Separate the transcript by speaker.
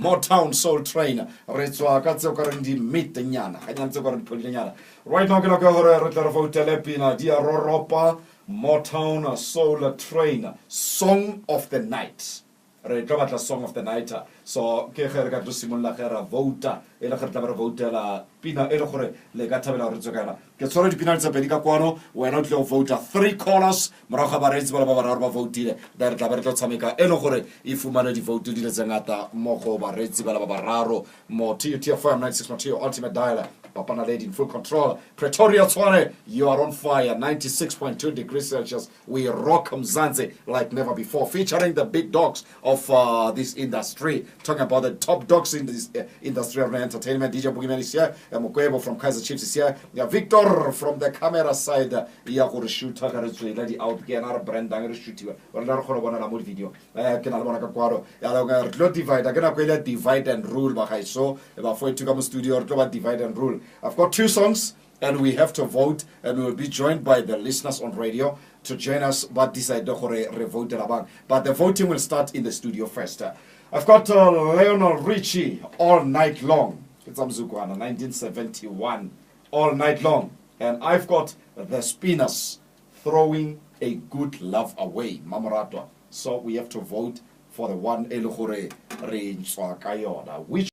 Speaker 1: Motown Soul Train re tswa ka tseo ka reng di mitenyana ga nyantse ka re dipodilenyana right now ke no ka gore re tla re votele pina di a roropa Motown Soul Train Song of the Night re tlo batla Song of the Night so ke ge re ka tlo simolla ge ra vota e le ge re tla re votela pina e le gore le ka thabela re tsokela ke tsore dipina tsa pedi ka kwano wena o tlo vota 3 callers morago ba reitse ba ba ba votile da re tla ba re tlo tshameka e le gore e fumana di vote di le tsengata mo go ba reitse ba ba raro mo TFM 96 Mateo Ultimate Dialer Papana Lady in full control. Pretoria Tshwane, you are on fire. 96.2 degrees Celsius. We rock Mzansi like never before. Featuring the big dogs of this industry. Talking about the top dogs in this industry of entertainment. DJ Boogeyman is here. Mukwebo from Kaiser Chiefs is here. Victor from the camera side. Ya go shoot lady out again. Our brand dang shoot you. Wala re go bona la mo video. Ke na le bona ka kwaro. Ya lo divide. Ke na go divide and rule ba gaiso. Ba for to come studio re tlo ba divide and rule. I've got 2 songs and we have to vote and we will be joined by the listeners on radio to join us but decide to vote but the voting will start in the studio first. I've got Lionel Richie All Night Long. It's Amzukwana 1971 All Night Long and I've got the Spinners Throwing a Good Love Away Mamaratwa. So we have to vote for the one which